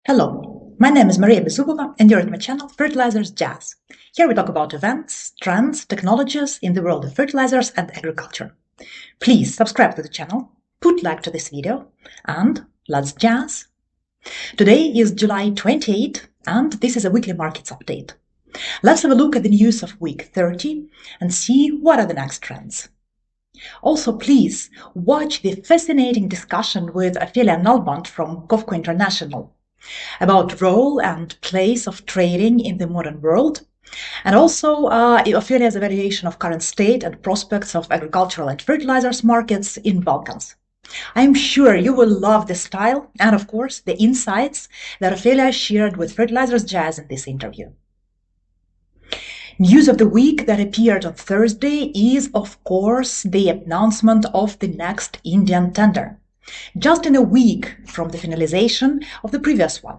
Hello, my name is Maria Bezubova and you're at my channel Fertilizers Jazz. Here we talk about events, trends, technologies in the world of fertilizers and agriculture. Please subscribe to the channel, put like to this video, and let's jazz! Today is July 28 and this is a weekly markets update. Let's have a look at the news of week 30 and see what are the next trends. Also, please watch the fascinating discussion with Ophelia Nalband from Kovco International about role and place of trading in the modern world, and also Ophelia's evaluation of current state and prospects of agricultural and fertilizers markets in Balkans. I am sure you will love the style and, of course, the insights that Ophelia shared with Fertilizers Jazz in this interview. News of the week that appeared on Thursday is, of course, the announcement of the next Indian tender, just in a week from the finalization of the previous one.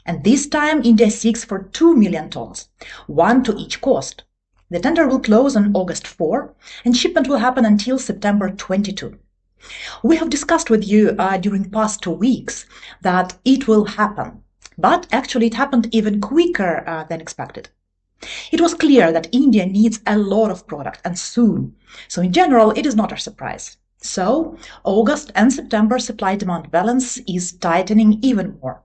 And this time India seeks for 2 million tons, one to each coast. The tender will close on August 4 and shipment will happen until September 22. We have discussed with you during past 2 weeks that it will happen, but actually it happened even quicker than expected. It was clear that India needs a lot of product and soon, so in general it is not a surprise. So, August and September supply-demand balance is tightening even more.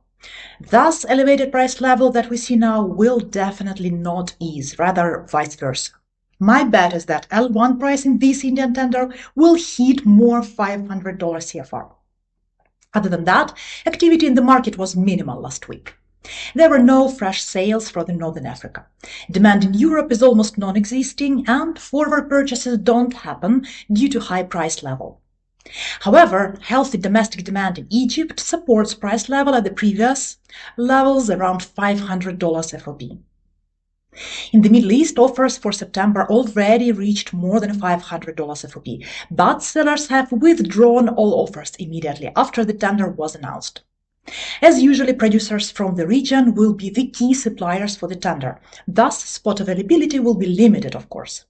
Thus, elevated price level that we see now will definitely not ease, rather vice versa. My bet is that L1 price in this Indian tender will hit more $500 CFR. Other than that, activity in the market was minimal last week. There were no fresh sales from Northern Africa. Demand in Europe is almost non-existing and forward purchases don't happen due to high price level. However, healthy domestic demand in Egypt supports price level at the previous levels around $500 FOB. In the Middle East, offers for September already reached more than $500 FOB, but sellers have withdrawn all offers immediately after the tender was announced. As usually, producers from the region will be the key suppliers for the tender, thus spot availability will be limited, of course.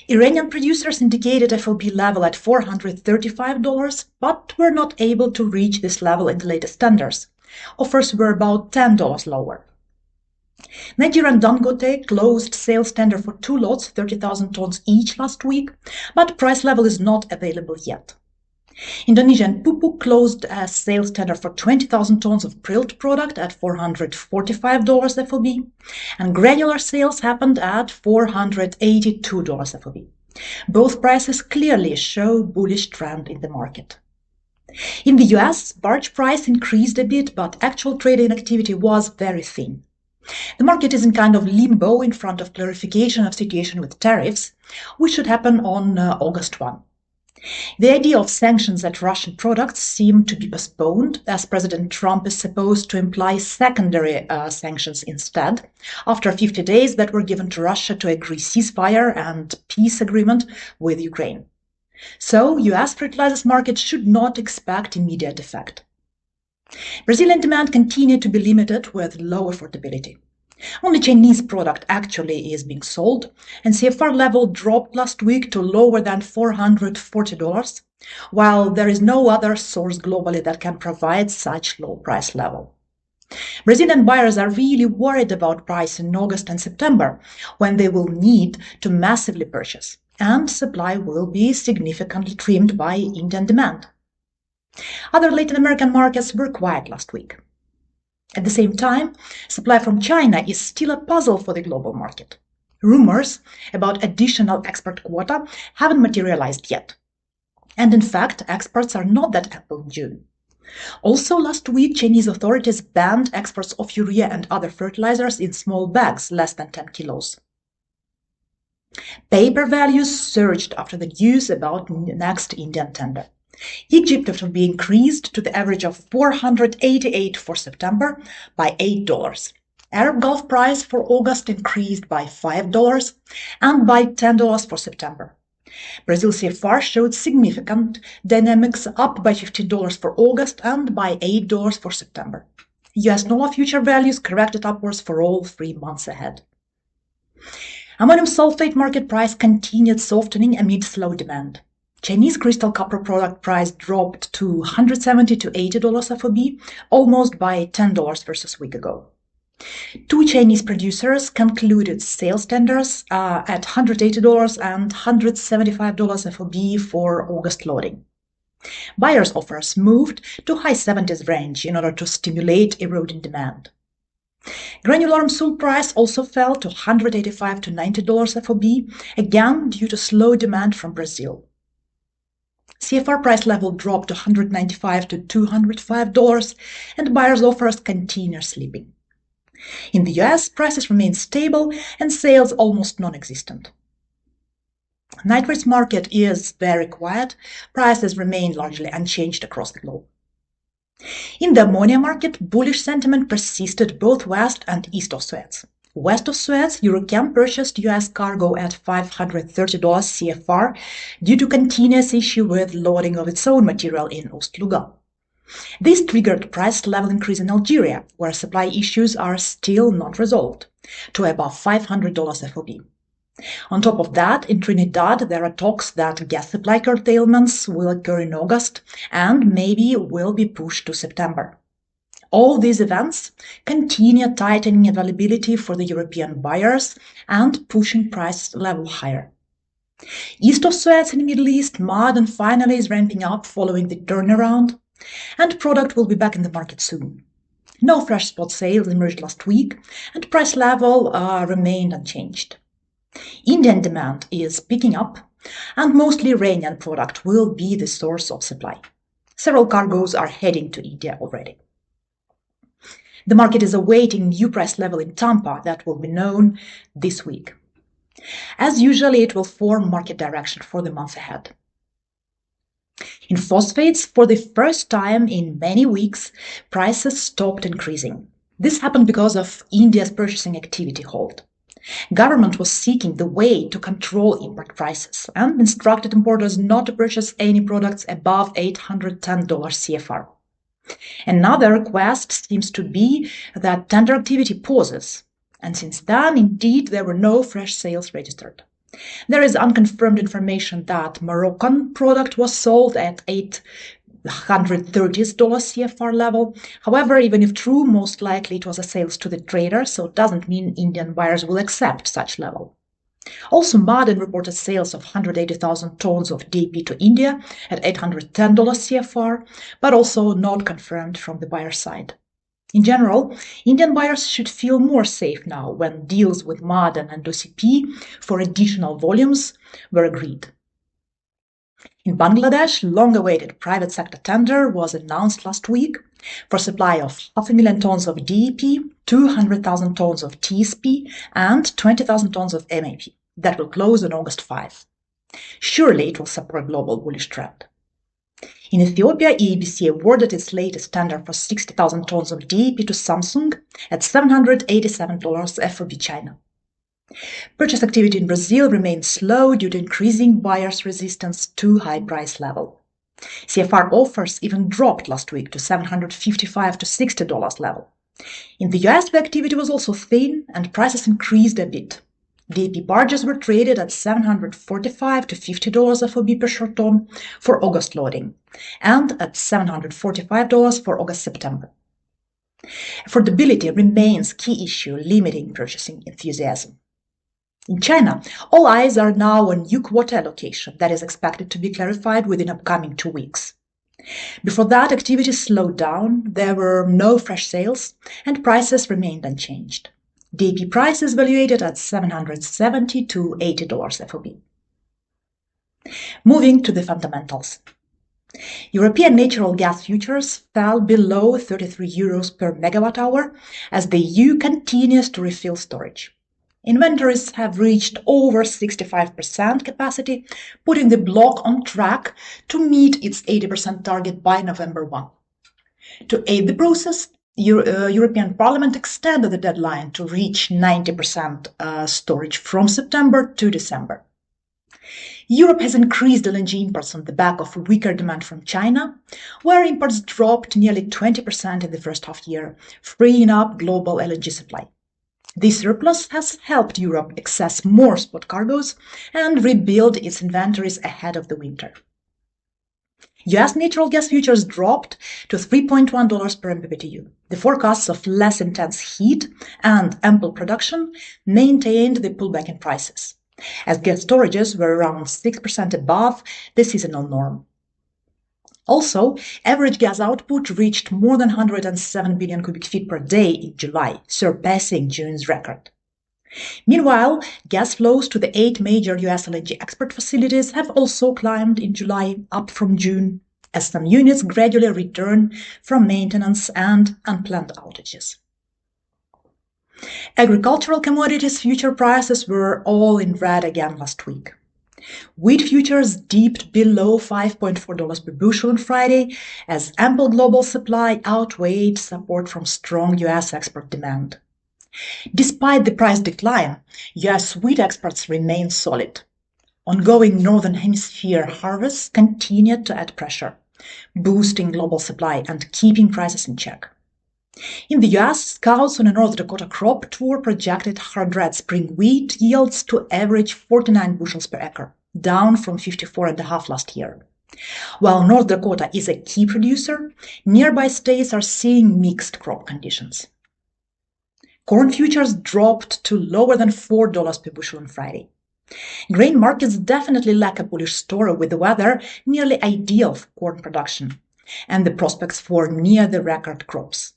Iranian producers indicated FOB level at $435, but were not able to reach this level in the latest tenders. Offers were about $10 lower. Nigerian Dangote closed sales tender for 2 lots, 30,000 tons each last week, but price level is not available yet. Indonesian Pupuk closed a sales tender for 20,000 tons of prilled product at $445 FOB, and granular sales happened at $482 FOB. Both prices clearly show bullish trend in the market. In the US, barge price increased a bit, but actual trading activity was very thin. The market is in kind of limbo in front of clarification of situation with tariffs, which should happen on August 1. The idea of sanctions at Russian products seem to be postponed, as President Trump is supposed to imply secondary sanctions instead, after 50 days that were given to Russia to agree ceasefire and peace agreement with Ukraine. So, US fertilizers market should not expect immediate effect. Brazilian demand continued to be limited with low affordability. Only Chinese product actually is being sold, and CFR level dropped last week to lower than $440, while there is no other source globally that can provide such low price level. Brazilian buyers are really worried about price in August and September, when they will need to massively purchase, and supply will be significantly trimmed by Indian demand. Other Latin American markets were quiet last week. At the same time, supply from China is still a puzzle for the global market. Rumors about additional export quota haven't materialized yet. And in fact, exports are not that ample in June. Also, last week, Chinese authorities banned exports of urea and other fertilizers in small bags, less than 10 kilos. Paper values surged after the news about next Indian tender. Egypt FOB increased to the average of $488 for September by $8. Arab Gulf price for August increased by $5 and by $10 for September. Brazil CFR showed significant dynamics, up by $15 for August and by $8 for September. US NOLA future values corrected upwards for all 3 months ahead. Ammonium sulfate market price continued softening amid slow demand. Chinese crystal copper product price dropped to $170 to $80 FOB, almost by $10 versus a week ago. Two Chinese producers concluded sales tenders at $180 and $175 FOB for August loading. Buyers' offers moved to high 70s range in order to stimulate eroding demand. Granular salt price also fell to $185 to $90 FOB, again due to slow demand from Brazil. CFR price level dropped to $195 to $205, and buyers' offers continue slipping. In the US, prices remain stable and sales almost non-existent. Nitrates market is very quiet. Prices remain largely unchanged across the globe. In the ammonia market, bullish sentiment persisted both west and east of Suez. West of Suez, Eurochem purchased US cargo at $530 CFR due to continuous issue with loading of its own material in Ust-Luga. This triggered price level increase in Algeria, where supply issues are still not resolved, to above $500 FOB. On top of that, in Trinidad, there are talks that gas supply curtailments will occur in August and maybe will be pushed to September. All these events continue tightening availability for the European buyers and pushing price level higher. East of Suez in the Middle East, Ma'aden finally is ramping up following the turnaround, and product will be back in the market soon. No fresh spot sales emerged last week, and price level remained unchanged. Indian demand is picking up, and mostly Iranian product will be the source of supply. Several cargoes are heading to India already. The market is awaiting new price level in Tampa that will be known this week. As usual, it will form market direction for the month ahead. In phosphates, for the first time in many weeks, prices stopped increasing. This happened because of India's purchasing activity halt. Government was seeking the way to control import prices and instructed importers not to purchase any products above $810 CFR. Another request seems to be that tender activity pauses, and since then, indeed, there were no fresh sales registered. There is unconfirmed information that Moroccan product was sold at $830 CFR level. However, even if true, most likely it was a sales to the trader, so it doesn't mean Indian buyers will accept such level. Also, Ma'aden reported sales of 180,000 tons of DAP to India at $810 CFR, but also not confirmed from the buyer side. In general, Indian buyers should feel more safe now when deals with Ma'aden and OCP for additional volumes were agreed. In Bangladesh, long-awaited private sector tender was announced last week for supply of 500,000 tons of DAP, 200,000 tons of TSP, and 20,000 tons of MAP that will close on August 5. Surely it will support global bullish trend. In Ethiopia, EABC awarded its latest tender for 60,000 tons of DAP to Samsung at $787 FOB China. Purchase activity in Brazil remained slow due to increasing buyers' resistance to high price level. CFR offers even dropped last week to $755 to $60 level. In the US, the activity was also thin and prices increased a bit. DAP barges were traded at $745 to $50 FOB per short ton for August loading, and at $745 for August-September. Affordability remains key issue limiting purchasing enthusiasm. In China, all eyes are now on new quota allocation that is expected to be clarified within upcoming 2 weeks. Before that, activity slowed down, there were no fresh sales, and prices remained unchanged. DAP price is valuated at $770 to $80 FOB. Moving to the fundamentals. European natural gas futures fell below 33 euros per megawatt hour as the EU continues to refill storage. Inventories have reached over 65% capacity, putting the bloc on track to meet its 80% target by November 1. To aid the process, European Parliament extended the deadline to reach 90% storage from September to December. Europe has increased LNG imports on the back of weaker demand from China, where imports dropped nearly 20% in the first half year, freeing up global LNG supply. This surplus has helped Europe access more spot cargoes and rebuild its inventories ahead of the winter. US natural gas futures dropped to $3.1 per MMBTU. The forecasts of less intense heat and ample production maintained the pullback in prices, as gas storages were around 6% above the seasonal norm. Also, average gas output reached more than 107 billion cubic feet per day in July, surpassing June's record. Meanwhile, gas flows to the 8 major US LNG export facilities have also climbed in July, up from June, as some units gradually return from maintenance and unplanned outages. Agricultural commodities future prices were all in red again last week. Wheat futures dipped below $5.4 per bushel on Friday, as ample global supply outweighed support from strong US export demand. Despite the price decline, US wheat exports remain solid. Ongoing Northern Hemisphere harvests continued to add pressure, boosting global supply and keeping prices in check. In the US, scouts on a North Dakota crop tour projected hard red spring wheat yields to average 49 bushels per acre, down from 54.5 last year. While North Dakota is a key producer, nearby states are seeing mixed crop conditions. Corn futures dropped to lower than $4 per bushel on Friday. Grain markets definitely lack a bullish story, with the weather nearly ideal for corn production and the prospects for near the record crops.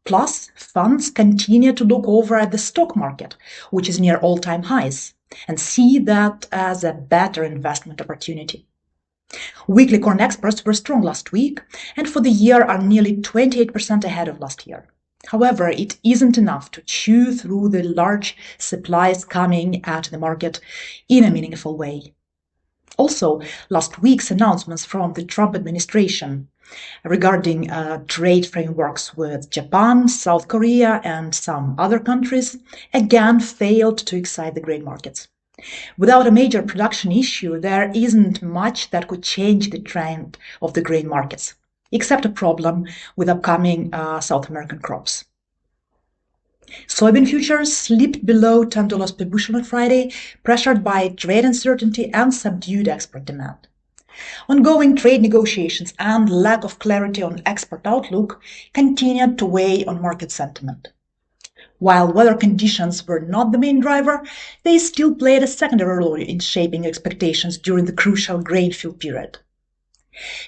Plus, funds continue to look over at the stock market, which is near all-time highs, and see that as a better investment opportunity. Weekly corn exports were strong last week, and for the year are nearly 28% ahead of last year. However, it isn't enough to chew through the large supplies coming at the market in a meaningful way. Also, last week's announcements from the Trump administration regarding trade frameworks with Japan, South Korea, and some other countries again failed to excite the grain markets. Without a major production issue, there isn't much that could change the trend of the grain markets, except a problem with upcoming South American crops. Soybean futures slipped below $10 per bushel on Friday, pressured by trade uncertainty and subdued export demand. Ongoing trade negotiations and lack of clarity on export outlook continued to weigh on market sentiment. While weather conditions were not the main driver, they still played a secondary role in shaping expectations during the crucial grain fill period.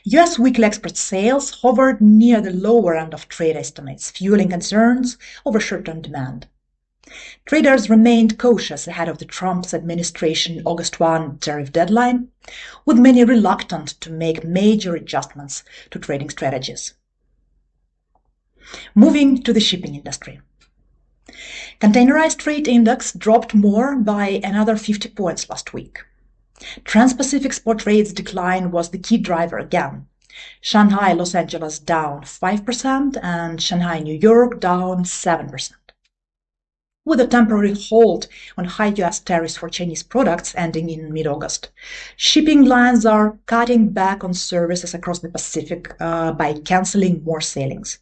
US weekly export sales hovered near the lower end of trade estimates, fueling concerns over short-term demand. Traders remained cautious ahead of the Trump administration August 1 tariff deadline, with many reluctant to make major adjustments to trading strategies. Moving to the shipping industry. Containerized freight index dropped more by another 50 points last week. Trans-Pacific spot rates decline was the key driver again. Shanghai, Los Angeles down 5% and Shanghai, New York down 7%. With a temporary halt on high US tariffs for Chinese products ending in mid-August, shipping lines are cutting back on services across the Pacific by canceling more sailings.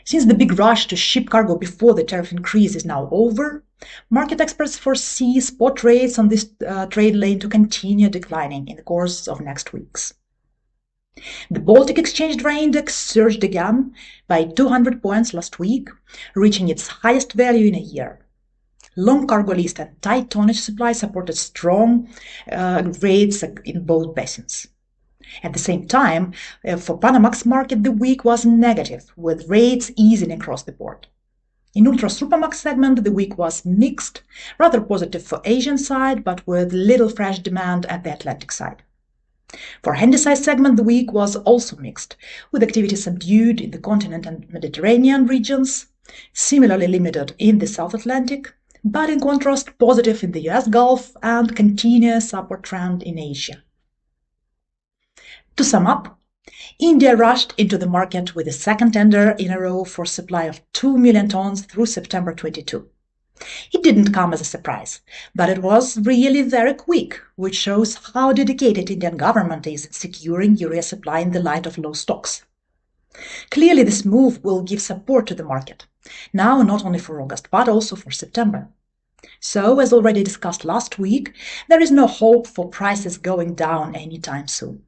Since the big rush to ship cargo before the tariff increase is now over, market experts foresee spot rates on this trade lane to continue declining in the course of next weeks. The Baltic Exchange Dry Index surged again by 200 points last week, reaching its highest value in a year. Long cargo list and tight tonnage supply supported strong rates in both basins. At the same time, for Panamax market, the week was negative, with rates easing across the board. In Ultra-Supramax segment, the week was mixed, rather positive for Asian side, but with little fresh demand at the Atlantic side. For Handysize segment, the week was also mixed, with activity subdued in the continent and Mediterranean regions, similarly limited in the South Atlantic, but in contrast positive in the US Gulf and continuous upward trend in Asia. To sum up, India rushed into the market with a second tender in a row for supply of 2 million tons through September 22. It didn't come as a surprise, but it was really very quick, which shows how dedicated Indian government is in securing urea supply in the light of low stocks. Clearly, this move will give support to the market, Now, not only for August, but also for September. So, as already discussed last week, there is no hope for prices going down anytime soon.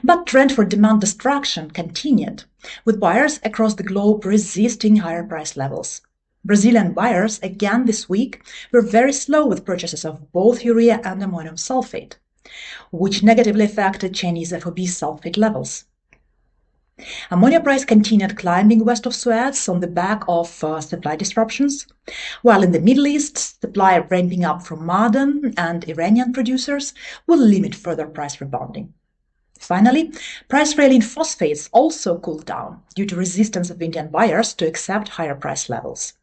But trend for demand destruction continued, with buyers across the globe resisting higher price levels. Brazilian buyers, again this week, were very slow with purchases of both urea and ammonium sulfate, which negatively affected Chinese FOB sulfate levels. Ammonia price continued climbing west of Suez on the back of supply disruptions, while in the Middle East, supply ramping up from Ma'aden and Iranian producers will limit further price rebounding. Finally, price rally in phosphates also cooled down due to resistance of Indian buyers to accept higher price levels.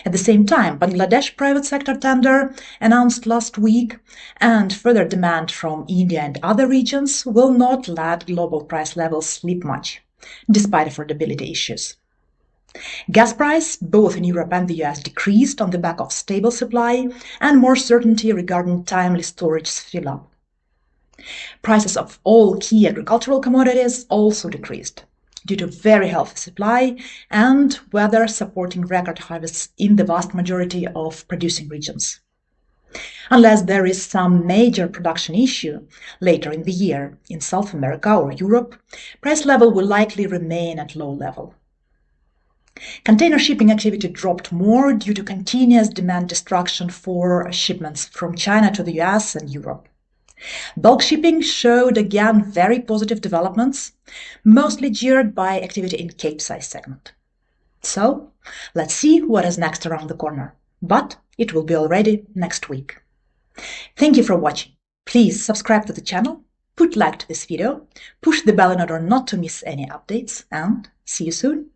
At the same time, Bangladesh private sector tender announced last week, and further demand from India and other regions will not let global price levels slip much, despite affordability issues. Gas price, both in Europe and the US, decreased on the back of stable supply and more certainty regarding timely storage fill-up. Prices of all key agricultural commodities also decreased due to very healthy supply and weather supporting record harvests in the vast majority of producing regions. Unless there is some major production issue later in the year in South America or Europe, price level will likely remain at low level. Container shipping activity dropped more due to continuous demand destruction for shipments from China to the US and Europe. Bulk shipping showed again very positive developments, mostly geared by activity in Capesize segment. So, let's see what is next around the corner, but it will be already next week. Thank you for watching. Please subscribe to the channel, put like to this video, push the bell in order not to miss any updates, and see you soon.